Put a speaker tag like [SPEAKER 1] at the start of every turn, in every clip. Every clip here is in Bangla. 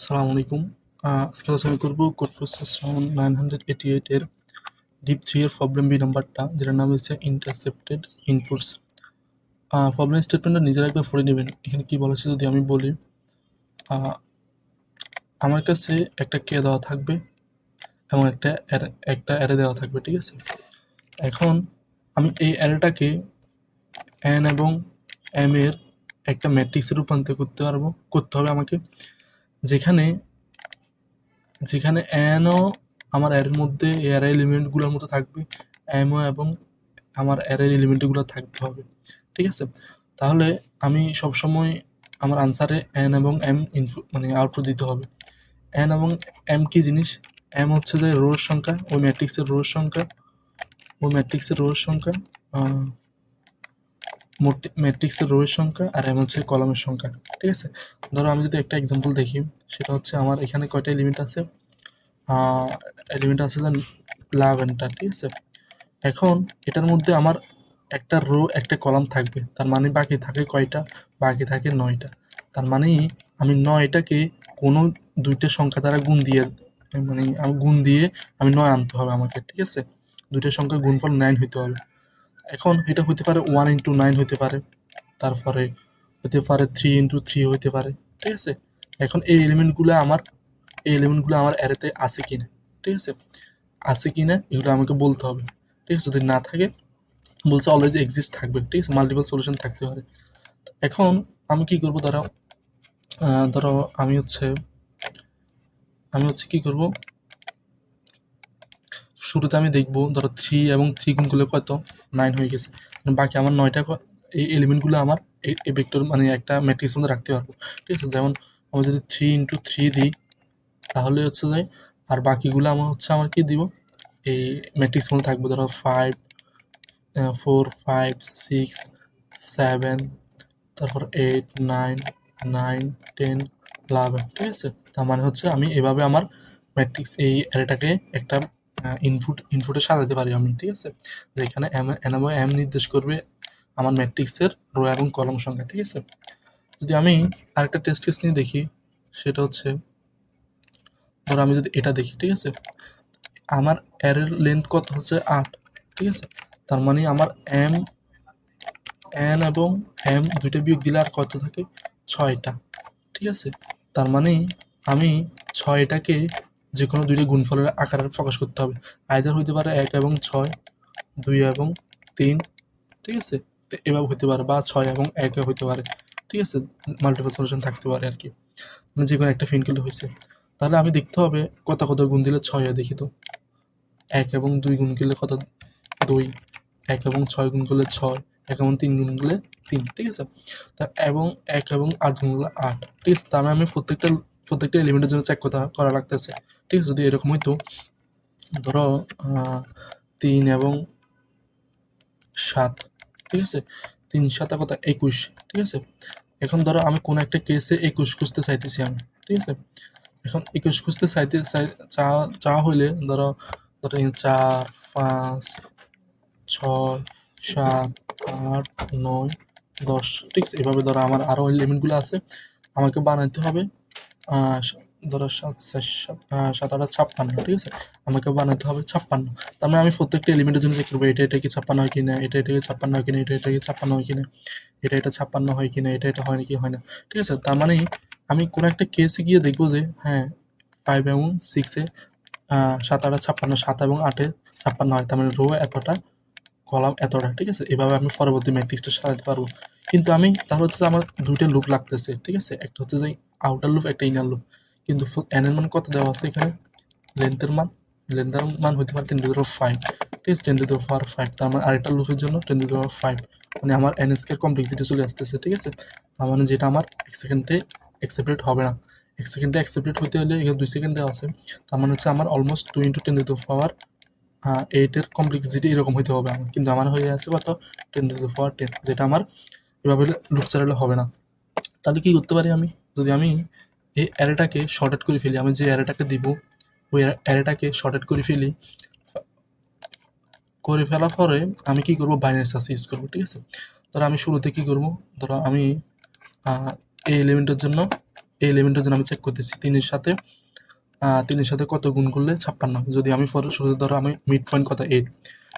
[SPEAKER 1] আসসালামু আলাইকুম। আজকে আলোচনা করব কোড প্রসেস রাউন্ড 988 এর ডিপ 3 এর প্রবলেম বি নাম্বারটা, যেটার নাম হচ্ছে ইন্টারসেপ্টেড ইনপুটস। প্রবলেম স্টেটমেন্টটা নিজেরা একবার পড়ে নেবেন। এখানে কি বলেছে যদি আমি বলি, আমার কাছে একটা কে দেওয়া থাকবে এবং একটা অ্যারে দেওয়া থাকবে, ঠিক আছে। এখন আমি এই অ্যারেটাকে এন এবং এম এর একটা ম্যাট্রিক্সে রূপান্তর করতে হবে আমাকে, যেখানে এনও আমার অ্যারের মধ্যে অ্যারে এলিমেন্টগুলোর মতো থাকবে, এমও এবং আমার অ্যারের এলিমেন্টগুলো থাকতে হবে, ঠিক আছে। তাহলে আমি সবসময় আমার আনসারে এন এবং এম ইনপুট আউটপুট দিতে হবে। এন এবং এম কি জিনিস? এম হচ্ছে যে রোর সংখ্যা, ওই ম্যাট্রিক্সের রোর সংখ্যা, ম্যাট্রিক্সের রোয়ের সংখ্যা, আর এম হচ্ছে কলামের সংখ্যা, ঠিক আছে। ধরো আমি যদি একটা এক্সাম্পল দেখি, সেটা হচ্ছে আমার এখানে কয়টা এলিমেন্ট আছে, যে 11টা, ঠিক আছে। এখন এটার মধ্যে আমার একটা রো একটা কলাম থাকবে, তার মানে বাকি থাকে কয়টা? বাকি থাকে 9টা। তার মানে আমি 9টাকে কোনো দুইটা সংখ্যা দ্বারা গুণ দিয়ে আমি 9 আনতে হবে আমাকে, ঠিক আছে। দুইটা সংখ্যার গুণফল 9 হইতে হবে। এখন এটা হইতে পারে 1 ইন্টু 9 হইতে পারে, তারপরে হতে পারে 3 ইন্টু 3 হইতে পারে, ঠিক আছে। এখন এই এলিমেন্টগুলো আমার অ্যারেতে আছে কিনা, ঠিক আছে, এগুলো আমাকে বলতে হবে, ঠিক আছে। যদি না থাকে, বলছে অলওয়েজ এক্সিস্ট থাকবে, ঠিক আছে, মাল্টিপল সলিউশন থাকতে পারে। এখন আমি কি করব, ধরো আমি হচ্ছে কি করব, শুরুতে আমি দেখবো, ধরো 3 এবং 3 গুণ করলে কত? 9 হয়ে গেছে। বাকি আমার 9টা এই এলিমেন্টগুলো আমার এই ভেক্টর একটা ম্যাট্রিক্সের মধ্যে রাখতে পারবো, ঠিক আছে। যেমন আমি যদি 3 ইন্টু 3 দিই, তাহলে হচ্ছে যে আর বাকিগুলো আমার কি দিব, এই ম্যাট্রিক্স মধ্যে থাকবে। ধরো 5 4 5 6 7, তারপর 8 9 9 10 11, ঠিক আছে। তার মানে হচ্ছে আমি এভাবে আমার ম্যাট্রিক্স এই অ্যারেটাকে একটা ইনপুটে সাজাতে পারি আমি, ঠিক আছে। যেখানে এন এবং এম নির্দেশ করবে আমার ম্যাট্রিক্সের রো এবং কলাম সংখ্যা, ঠিক আছে। যদি আমি আরেকটা টেস্ট কেস নিয়ে দেখি, সেটা হচ্ছে, ধরো আমি যদি এটা দেখি, ঠিক আছে, আমার অ্যারের লেন্থ কত হচ্ছে 8, ঠিক আছে। তার মানে আমার এন এবং এম দুইটা বিয়োগ দিলে আর কত থাকে? 6টা, ঠিক আছে। তার মানে আমি 6টাকে যে কোনো দুইটা গুণফলের আকারে প্রকাশ করতে হবে। আইদার হইতে পারে 1 এবং 6, 2 এবং 3, ঠিক আছে। তো এভাবে হইতে পারে, বা 6 এবং 1 হইতে পারে, ঠিক আছে। মাল্টিপল সলিউশন থাকতে পারে আর কি, মানে যে কোনো একটা ফিন করলে হয়েছে। তাহলে আমি দেখতে হবে কত গুণ দিলে 6 হয়, দেখি তো। 1 এবং 2 গুণ করলে কত? 2। 1 এবং 6 গুণ করলে 6, 1 এবং 3 গুণ করলে 3, ঠিক আছে। তা এবং 1 এবং 8 গুণ করলে 8, ঠিক আছে। তার মানে আমি প্রত্যেকটা এলিমেন্টের জন্য চেক করা লাগতেছে, ঠিক আছে। যদি এরকম হইতো, ধরো 3 এবং 7, ঠিক আছে, 3 7 কত? 21, ঠিক আছে। এখন ধরো আমি কোন একটা কেসে 21 খুঁজতে চাইতেছি আমি, ঠিক আছে। এখন 21 খুঁজতে চাওয়া হইলে ধরো 4 5 6 7 8 9 10, ঠিক আছে। এভাবে ধরো আমার আরো এলিমেন্টগুলো আছে, আমাকে বানাইতে হবে। ধরো 7 7 8 56, ঠিক আছে, আমাকে বানাতে হবে 56। তার মানে আমি প্রত্যেকটা এলিমেন্টের জন্য চেক করবো, এটা কি 56 হয় কিনা, এটা কি 56 হয় কিনা, এটা কি 56 হয় কিনা, এটা 56 হয় কিনা, এটা হয় নাকি হয় না, ঠিক আছে। তার মানে আমি কোনো একটা কেসে গিয়ে দেখবো যে হ্যাঁ 5 এবং 6 এ 7 8 56, 7 এবং 8 56 হয়, তার মানে রো এতটা, কলাম এতটা, ঠিক আছে। এভাবে আমি পরবর্তী ম্যাট্রিক্সটা সাজাতে পারবো। কিন্তু আমি তাহলে হচ্ছে আমার দুইটা লুপ লাগতেছে, ঠিক আছে। একটা হচ্ছে যে আউটার লুপ, একটা ইনার লুপ। কিন্তু এন এর মান কত দেওয়া আছে এখানে? লেন্থের মান হতে পারে 10⁵, ঠিক আছে, 10⁵। তার মানে আরেকটা লুপের জন্য 10⁵, মানে আমার এন স্কয়ার কমপ্লেক্সিটি চলে আসতেছে, ঠিক আছে। তার মানে যেটা আমার 1 সেকেন্ডে অ্যাকসেপ্টেড হবে না। 1 সেকেন্ডে অ্যাকসেপ্টেড হতে হলে এখানে 2 সেকেন্ড দেওয়া আছে। তার মানে হচ্ছে আমার অলমোস্ট 2 × 10⁻8 এর কমপ্লেক্সিটি এরকম হইতে হবে আমার, কিন্তু আমার হয়ে আছে কত? 10⁻10, যেটা আমার এভাবে লুপ চালালে হবে না। তাহলে কি করতে পারি আমি? যদি আমি এই অ্যারেটাকে শর্টেড করে ফেলি, আমি যে অ্যারেটাকে দিব ওই অ্যারেটাকে শর্টেড করে ফেলার পরে আমি কি করব? বাইনারি সার্চ ইউজ করব, ঠিক আছে। ধরো আমি শুরুতে কি করব, ধরো আমি এই এলিমেন্টের জন্য এই এলিমেন্টের জন্য আমি চেক করতেছি 3 এর সাথে কত গুণ করলে 56। যদি আমি শুরুতে ধরো আমি মিড পয়েন্ট কত 8,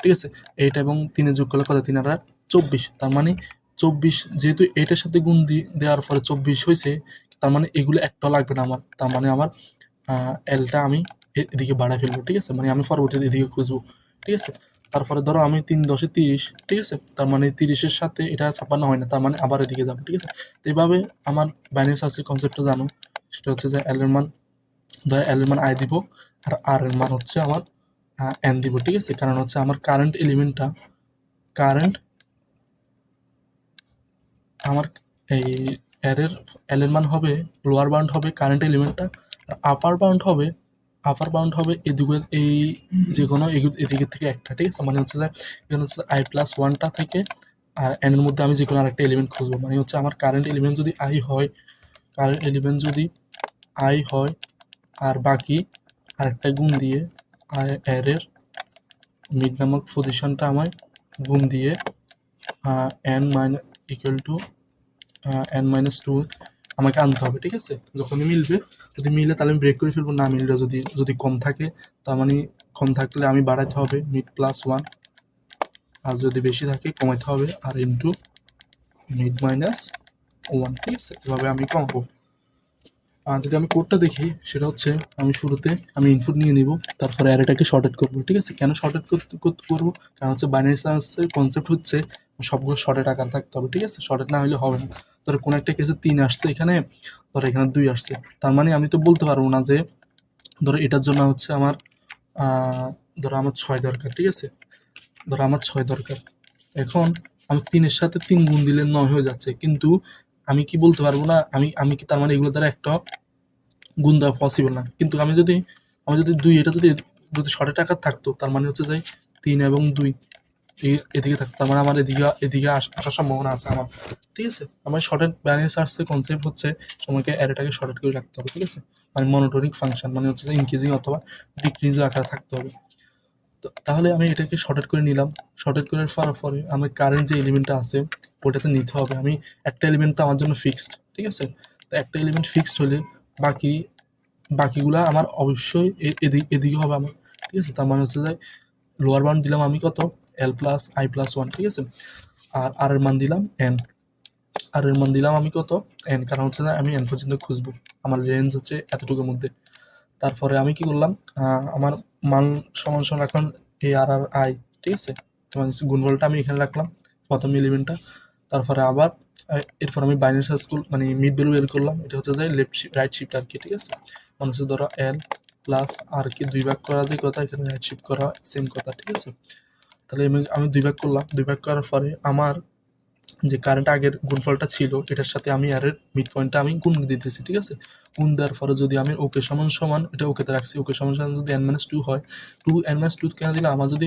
[SPEAKER 1] ঠিক আছে, 8 এবং 3 যোগ করলে কত 3 আর 24, তার মানে 24 যেহেতু 8 এর সাথে গুণ দেওয়ার পরে 24 হয়েছে, তার মানে এগুলো একটা লাগবে না আমার, তার মানে আমার এলটা আমি এদিকে বাড়ায় ফেলবো, ঠিক আছে, মানে আমি পরবর্তীতে এদিকে খুঁজবো, ঠিক আছে। তারপরে ধরো আমি 3 10 30, ঠিক আছে, তার মানে 30-এর সাথে এটা 56 হয় না, তার মানে আবার এদিকে যাবো, ঠিক আছে। তো এইভাবে আমার বাইনারি সার্চের কনসেপ্টটা জানো, সেটা হচ্ছে যে এল এর মান ধর এল এর মান আই দিব আর আর এর মান হচ্ছে আমার এন দিব, ঠিক আছে, কারণ হচ্ছে আমার কারেন্ট আমার এই এর এল এর মান হবে লোয়ার বাউন্ড হবে কারেন্ট এলিমেন্টটা, আর আপার বাউন্ড হবে এদিকে এই যে কোনো এদিকে থেকে একটা, ঠিক আছে, মানে হচ্ছে যে এখানে হচ্ছে আই প্লাস ওয়ানটা থেকে আর এন এর মধ্যে আমি যে কোনো আরেকটা এলিমেন্ট খুঁজবো, মানে হচ্ছে আমার কারেন্ট এলিমেন্ট যদি আই হয় আর বাকি আরেকটা গুণ দিয়ে আর এর মিড নামক পজিশনটা আমায় গুণ দিয়ে N minus equal to n-2 আমাকে আনতে হবে, ঠিক আছে। যখনই মিলবে, যদি মিলে তাহলে আমি ব্রেক করে ফেলবো, না মিললে যদি কম থাকে তার মানে কম থাকলে আমি বাড়াতে হবে মিড প্লাস 1, আর যদি বেশি থাকে কমাতে হবে আর ইন্টু মিড মাইনাস 1, ঠিক আছে, এভাবে আমি কমাবো। আর যদি আমি কোডটা দেখি সেটা হচ্ছে আমি শুরুতে আমি ইনপুট নিয়ে নিব, তারপরে অ্যারেটাকে শর্টেড করবো, ঠিক আছে। কেন শর্টেড করবো, কারণ হচ্ছে বাইনারি সার্চের কনসেপ্ট হচ্ছে সবগুলো শর্টেড আকার থাকতে হবে, ঠিক আছে, শর্টেড না হলে হবে না। ধরো কোনো একটা কেসে 3 আসছে এখানে, ধরো এখানে 2 আসছে, তার মানে আমি তো বলতে পারবো না যে ধরো এটার জন্য হচ্ছে আমার ধরো আমার 6 দরকার, ঠিক আছে, ধরো আমার 6 দরকার, এখন আমি 3-এর সাথে 3 গুণ দিলে 9 হয়ে যাচ্ছে, কিন্তু আমি কি বলতে পারবো না আমি কি তার মানে এগুলো দ্বারা একটা গুণ দেওয়া পসিবল না, কিন্তু আমি যদি 2 এটা যদি শর্টেড আকার থাকতো, তার মানে হচ্ছে যে 3 এবং 2 এদিকে থাকতো, তার মানে আমার এদিকে আসার সম্ভাবনা আছে আমার, ঠিক আছে। আমার শর্টেড বাইনারি সার্চের কনসেপ্ট হচ্ছে সময়কে অ্যারেটাকে শর্টেড করে রাখতে হবে, ঠিক আছে, মানে মনোটোনিক ফাংশন, মানে হচ্ছে যে ইনক্রিজিং অথবা ডিক্রিজিং আকারে থাকতে হবে। তো তাহলে আমি এটাকে শর্টেড করে নিলাম, শর্টেড করার পরে আমার কারেন্ট যে এলিমেন্টটা আছে ওটাতে নিতে হবে, আমি একটা এলিমেন্ট তো আমার জন্য ফিক্সড, ঠিক আছে, তো একটা এলিমেন্ট ফিক্সড হলে বাকিগুলা আমার অবশ্যই এদিকে হবে আমার, ঠিক আছে। তার মানে হচ্ছে যে লোয়ার বাউন্ড দিলাম আমি কত এল প্লাস আই প্লাস 1, ঠিক আছে, আর এর মান দিলাম এন, আর এর মান দিলাম আমি কত এন, কারণ হচ্ছে যে আমি এন পর্যন্ত খুঁজবো, আমার রেঞ্জ হচ্ছে এতটুকুর মধ্যে। তারপরে আমি কি করলাম, আমার মান সমান রাখলাম এ আর আর আই, ঠিক আছে, তোমার গুণফলটা আমি এখানে রাখলাম প্রথম এলিমেন্টটা, তারপরে আবার এরপর আমি বাইনারি সার্চ মানে মিড ভ্যালু বের করলাম, এটা হচ্ছে যে রাইট শিফট আর কি, ঠিক আছে, মানে হচ্ছে ধরো এল প্লাস আর কি 2 ভাগ করা যে কথা, এখানে রাইট শিফট করা সেম কথা, ঠিক আছে। তাহলে আমি 2 ভাগ করলাম, 2 ভাগ করার পরে আমার যে কারেন্ট আগের গুণফলটা ছিল এটার সাথে আমি আর মিড পয়েন্টটা আমি গুণ দিতেছি, ঠিক আছে। গুণ দেওয়ার পরে যদি আমি ওকে সমান এটা ওকেতে রাখছি, ওকে সমান যদি n-2 হয়, 2n-2 কেন দিলে আমার যদি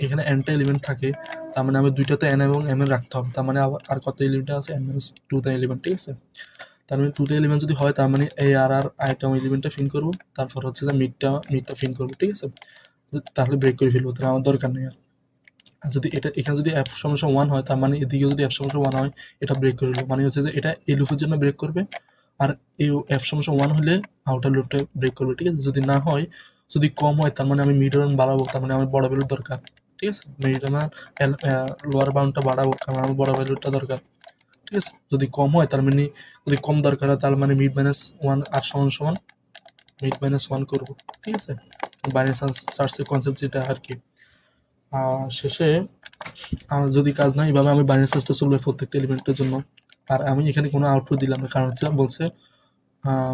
[SPEAKER 1] এখানে nটা এলিমেন্ট থাকে, তার মানে আমি দুইটাতে n এবং m এর রাখতে হবে, তার মানে আবার আর কত এলিমেন্ট আছে n-2টা এলিমেন্ট, ঠিক আছে। তার মানে 2টা এলিমেন্ট যদি হয়, তার মানে এই আর আইটা এলিমেন্টটা ফিন করবো, তারপর হচ্ছে যে মিডটা ফিন করবো, ঠিক আছে, তাহলে ব্রেক করে ফেলবো, তাহলে আমার দরকার নেই আর। আর যদি এখানে যদি f সমান 1 হয়, তার মানে এদিকে যদি f সমান 1 হয়, এটা ব্রেক করে দিল, মানে হচ্ছে যে এটা এই লুপের জন্য ব্রেক করবে, আর এই f সমান 1 হলে আউটার লুপটা ব্রেক করবে, ঠিক আছে। যদি না হয়, যদি কম হয়, তার মানে আমি মিডল বাড়াবো, তার মানে আমার বড় ভ্যালুর দরকার, ঠিক আছে, মিডল লোয়ার বাউন্ডটা বাড়াবো, কারণ আমার বড় ভ্যালুটা দরকার, ঠিক আছে। যদি কম হয়, তার মানে যদি কম দরকার হয়, তার মানে মিড মাইনাস 1 আর সমান মিড মাইনাস 1 করবো, ঠিক আছে। বাইনারি সার্চের কনসেপ্ট যেটা আর কি। শেষে আমার যদি কাজ না এইভাবে আমি বাইনারি সার্চটা চলবে প্রত্যেকটা এলিমেন্টের জন্য, আর আমি এখানে কোনো আউটপুট দিলাম না, কারণ হচ্ছে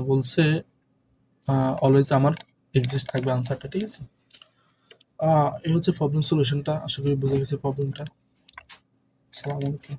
[SPEAKER 1] বলছে অলওয়েজ আমার এক্সিস্ট থাকবে আনসারটা, ঠিক আছে। এই হচ্ছে প্রবলেম সলিউশনটা, আশা করি বুঝে গেছে প্রবলেমটা। আসসালামু আলাইকুম।